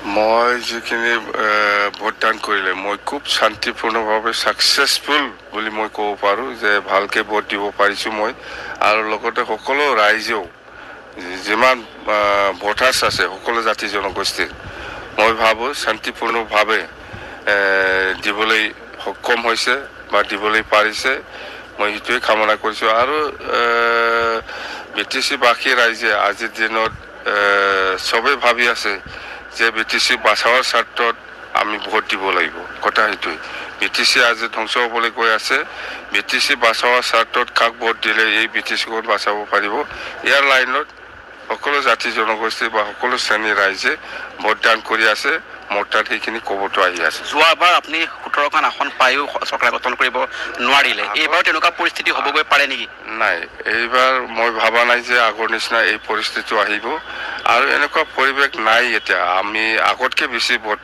মই যিখিনি ভোটদান কৰিলে মই খুব শান্তিপূৰ্ণভাৱে ছাকচেছফুল বুলি মই ক'ব পাৰোঁ যে ভালকৈ ভোট দিব পাৰিছোঁ মই আৰু লগতে সকলো ৰাইজেও যিমান ভোটাৰ্ছ আছে সকলো জাতি জনগোষ্ঠীৰ মই ভাবোঁ শান্তিপূৰ্ণভাৱে দিবলৈ সক্ষম হৈছে বা দিবলৈ পাৰিছে মই সেইটোৱে কামনা কৰিছোঁ আৰু BTC বাসী ৰাইজে আজিৰ দিনত চবেই ভাবি আছে যে BTC বাচাৱাৰ স্বাৰ্থত আমি ভোট দিব লাগিব কথা সেইটোৱে BTC আজি ধ্বংস হ'বলৈ গৈ আছে BTC বাচাৱাৰ স্বাৰ্থত কাক ভোট দিলে এই BTC-খন বাচাব পাৰিব ইয়াৰ লাইনত সকলো জাতি জনগোষ্ঠী বা সকলো শ্ৰেণীৰ ৰাইজে ভোটদান কৰি আছে মোৰ তাত সেইখিনি ক'বতো আহি আছে যোৱাবাৰ আপুনি 17খন আসন পায়ো চৰকাৰ গঠন কৰিব নোৱাৰিলে এইবাৰ তেনেকুৱা পৰিস্থিতি হ'বগৈ পাৰে নেকি নাই এইবাৰ মই ভাবা নাই যে আগৰ নিচিনা এই পৰিস্থিতি আহিব আৰু এনেকুৱা পৰিৱেশ নাই এতিয়া আমি আগতকৈ বেছি ভোট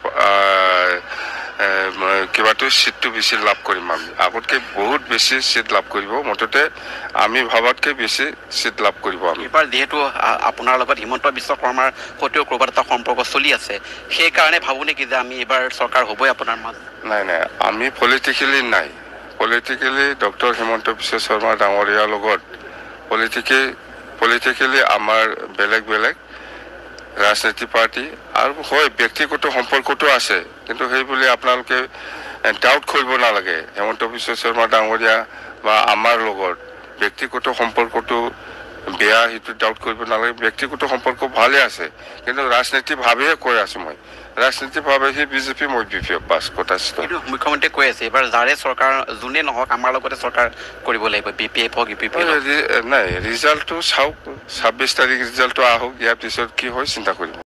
কিবাটো সিটটো বেছি লাভ কৰিম আমি আগতকৈ বহুত বেছি সিট লাভ কৰিব মুঠতে আমি ভাবাতকৈ বেছি সিট লাভ কৰিব আমি এবাৰ যেহেতু আপোনাৰ লগত হিমন্ত বিশ্ব শৰ্মাৰ সৈতেও ক'ৰবাত এটা সম্পৰ্ক চলি আছে সেইকাৰণে ভাবোঁ নেকি যে আমি এইবাৰ চৰকাৰ হ'বই আপোনাৰ মাজত নাই আমি পলিটিকেলি ডক্টৰ হিমন্ত বিশ্ব শৰ্মা ডাঙৰীয়াৰ লগত পলিটিকেলি আমাৰ বেলেগ ৰাজনীতি পাৰ্টি আৰু হয় ব্যক্তিগত সম্পৰ্কটো আছে কিন্তু সেই বুলি আপোনালোকে ডাউট কৰিব নালাগে হিমন্ত বিশ্ব শৰ্মা ডাঙৰীয়া বা আমাৰ লগত ব্যক্তিগত সম্পৰ্কটো বেয়া সেইটো ডাউট কৰিব নালাগে ব্যক্তিগত সম্পৰ্ক ভালে আছে কিন্তু ৰাজনীতিভাৱেহে কৈ আছোঁ মই ৰাজনীতিভাৱে সি BJP মই BPF বাছ কথা কিন্তু মুখ্যমন্ত্ৰীয়ে কৈ আছে এইবাৰ যাৰে চৰকাৰ যোনে নহওক আমাৰ লগতে চৰকাৰ কৰিব লাগিব BPF হওক UPP নাই ৰিজাল্টটো চাওক 26 তাৰিখ ৰিজাল্টটো আহক ইয়াৰ পিছত কি হয় চিন্তা কৰিব